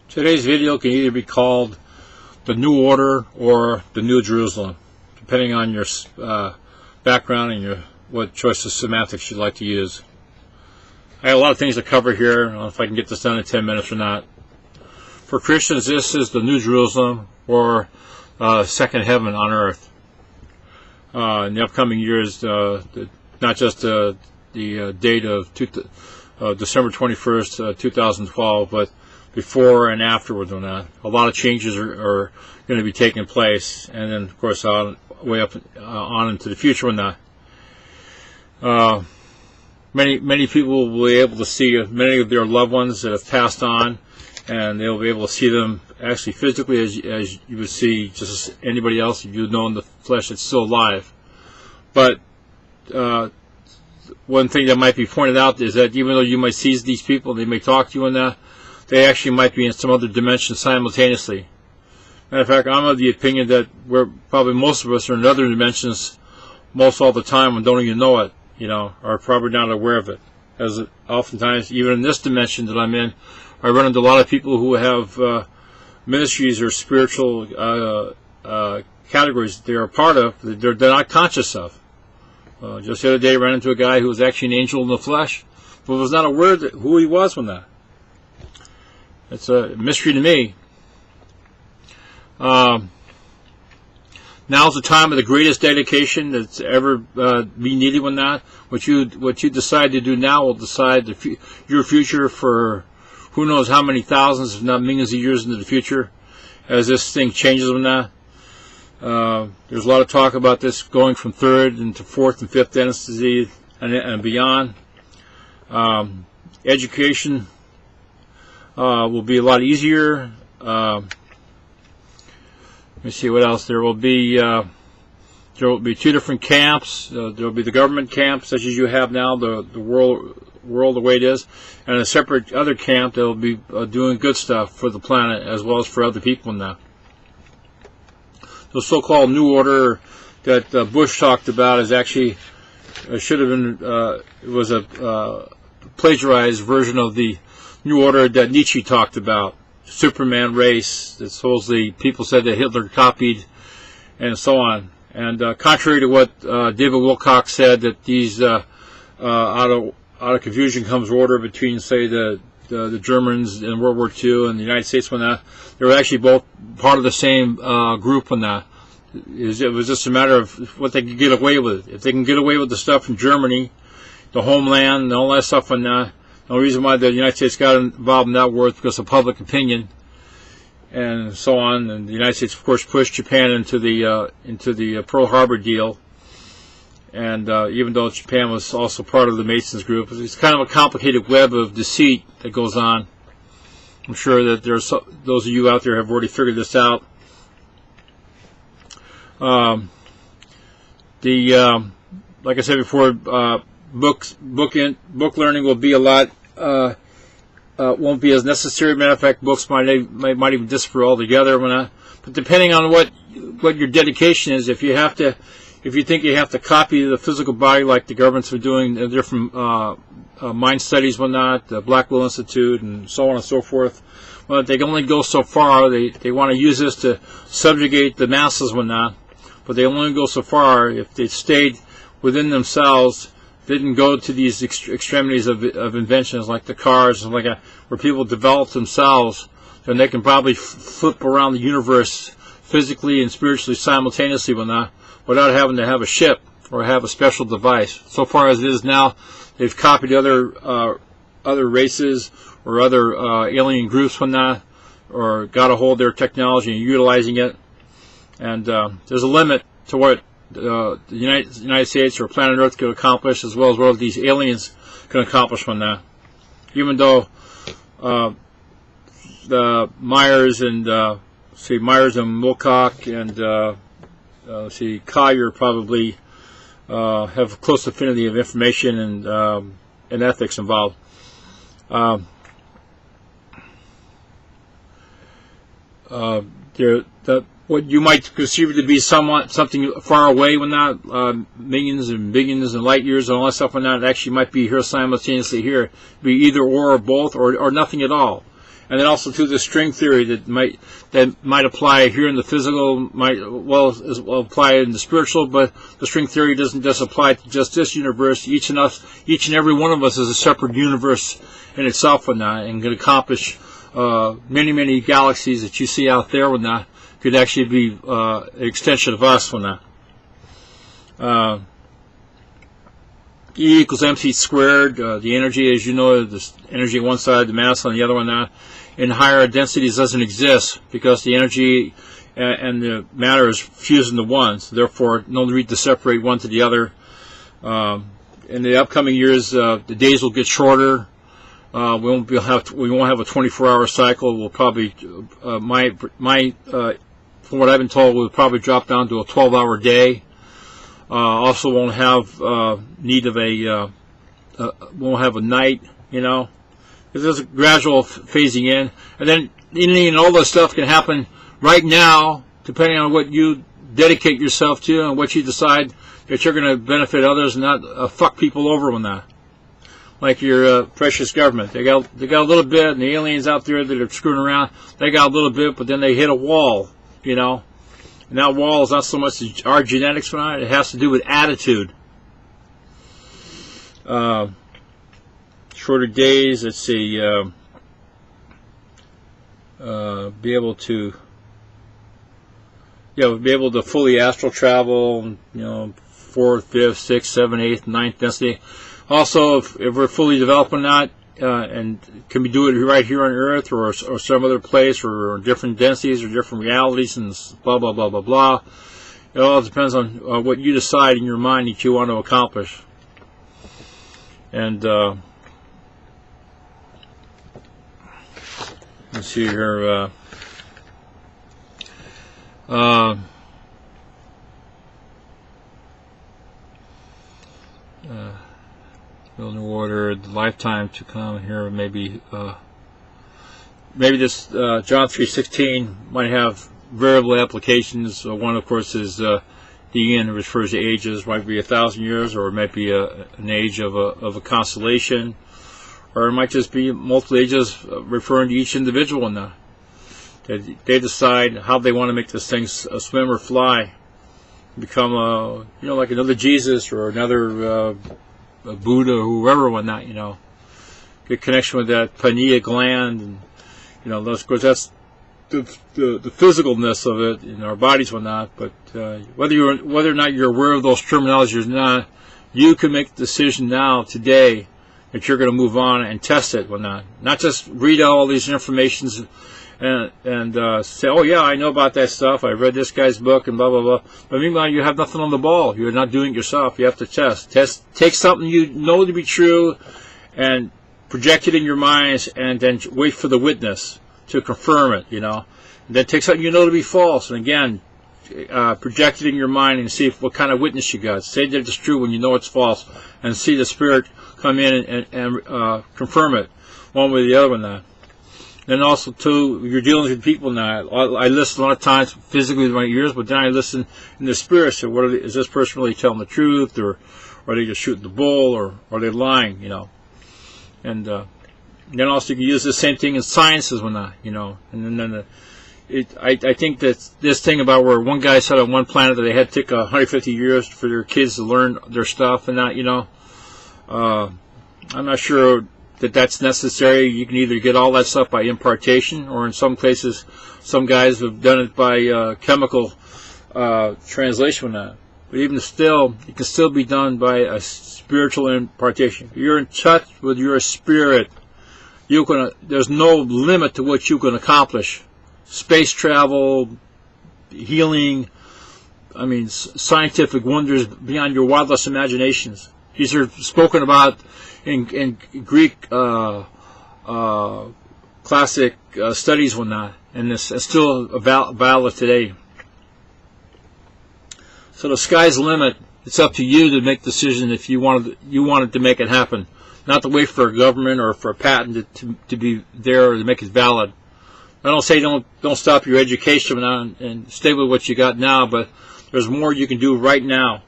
Today's video can either be called the New Order or the New Jerusalem, depending on your background and what choice of semantics you'd like to use. I have a lot of things to cover here. I don't know if I can get this done in 10 minutes or not. For Christians, this is the New Jerusalem, or second heaven on earth. In the upcoming years, not just the date of December 21st, 2012, but before and afterwards on that. A lot of changes are going to be taking place, and then, of course, way up on into the future on that. Many people will be able to see many of their loved ones that have passed on, and they'll be able to see them actually physically as you would see just as anybody else you know in the flesh that's still alive. But one thing that might be pointed out is that even though you might see these people, they may talk to you and that, they actually might be in some other dimension simultaneously. Matter of fact, I'm of the opinion that probably most of us are in other dimensions most all the time and don't even know it, are probably not aware of it. As oftentimes, even in this dimension that I'm in, I run into a lot of people who have ministries or spiritual categories they're a part of that they're not conscious of. Just the other day, I ran into a guy who was actually an angel in the flesh, but was not aware of who he was when that. It's a mystery to me. Now's the time of the greatest dedication that's ever be needed when that. What you decide to do now will decide your future for who knows how many thousands, if not millions of years into the future, as this thing changes on that. There's a lot of talk about this going from third into fourth and fifth dynasty and beyond. Education will be a lot easier. Let me see what else. There will be two different camps. There will be the government camp, such as you have now, the world the way it is, and a separate other camp that will be doing good stuff for the planet as well as for other people now. The so-called New Order that Bush talked about is actually should have been it was a plagiarized version of the New Order that Nietzsche talked about. Superman race that supposedly people said that Hitler copied, and so on. And contrary to what David Wilcock said, that these out of confusion comes order between, say, the Germans in World War II and the United States when that they were actually both part of the same group when that. It was just a matter of what they could get away with. If they can get away with the stuff from Germany, the homeland, and all that stuff when that. The only reason why the United States got involved in that war is because of public opinion, and so on. And the United States, of course, pushed Japan into the Pearl Harbor deal. And even though Japan was also part of the Masons group, it's kind of a complicated web of deceit that goes on. I'm sure that there's those of you out there have already figured this out. Like I said before, book learning will be a lot won't be as necessary. Matter of fact, books might even disappear altogether. But depending on what your dedication is, if you think you have to copy the physical body like the governments are doing different mind studies, whatnot, the Blackwell Institute, and so on and so forth, well, they can only go so far. They want to use this to subjugate the masses, whatnot, but they only go so far if they stayed within themselves. Didn't go to these extremities of inventions like the cars and like where people develop themselves, then they can probably flip around the universe physically and spiritually simultaneously without having to have a ship or have a special device. So far as it is now, they've copied other races or other alien groups or got a hold of their technology and utilizing it. And there's a limit to what the United States or planet Earth could accomplish, as well as what these aliens can accomplish from that. Even though the Myers and Wilcock and Collier probably have close affinity of information and ethics involved. What you might conceive to be something far away when not millions and billions and light years and all that stuff when not, it actually might be here simultaneously here. Be either or both or nothing at all. And then also to the string theory that might apply here in the physical, might well apply in the spiritual, but the string theory doesn't just apply to just this universe. Each and every one of us is a separate universe in itself, and can accomplish many, many galaxies that you see out there. Could actually be an extension of us. E equals mc squared. The energy, as you know, the energy on one side, the mass on the other one. In higher densities doesn't exist because the energy and the matter is fused into one. So therefore, no need to separate one to the other. In the upcoming years, the days will get shorter. We won't have a 24-hour cycle. We'll probably from what I've been told, we'll probably drop down to a 12-hour day. Also, won't have need of won't have a night. There's a gradual phasing in, and then all this stuff can happen right now, depending on what you dedicate yourself to and what you decide that you're going to benefit others and not fuck people over on that. Like your precious government, they got a little bit, and the aliens out there that are screwing around, they got a little bit, but then they hit a wall, And that wall is not so much our genetics, it has to do with attitude. Shorter days, let's see, be able to fully astral travel, 4th, 5th, 6th, 7th, 8th, 9th density. Also, if we're fully developed or not, and can we do it right here on Earth or some other place or different densities or different realities and blah, blah, blah, blah, blah. It all depends on what you decide in your mind that you want to accomplish. And let's see here. Building order, the lifetime to come here. Maybe this John 3:16 might have variable applications. One, of course, is the end refers to ages. Might be 1,000 years, or it might be an age of a constellation. Or it might just be multiple ages referring to each individual now. They decide how they want to make this thing swim or fly, become like another Jesus or another Buddha or whoever, whatnot. Get connection with that pineal gland, and of course that's the physicalness of it in our bodies, whatnot. But whether or not you're aware of those terminologies or not, you can make the decision now today that you're going to move on and test it, whatnot. Not just read all these informations and say, oh yeah, I know about that stuff. I read this guy's book and blah blah blah. But meanwhile, you have nothing on the ball. You're not doing it yourself. You have to test. Take something you know to be true, and project it in your minds, and then wait for the witness to confirm it. And then take something you know to be false, and again, project it in your mind and see what kind of witness you got. Say that it's true when you know it's false, and see the spirit come in and confirm it one way or the other one. That. And also, too, you're dealing with people now. I listen a lot of times physically with my ears, but then I listen in the spirit. So, is this person really telling the truth, or are they just shooting the bull, or are they lying? And then also you can use the same thing in sciences, whatnot. And then I think that this thing about where one guy said on one planet that they had to take 150 years for their kids to learn their stuff and that. I'm not sure that's necessary. You can either get all that stuff by impartation, or in some cases, some guys have done it by chemical translation. But even still, it can still be done by a spiritual impartation. You're in touch with your spirit. There's no limit to what you can accomplish. Space travel, healing, scientific wonders beyond your wildest imaginations. These are spoken about in Greek classic studies, whatnot, and it's still valid today. So the sky's the limit. It's up to you to make the decision if you wanted to make it happen, not to wait for a government or for a patent to be there or to make it valid. I don't say don't stop your education and stay with what you got now, but there's more you can do right now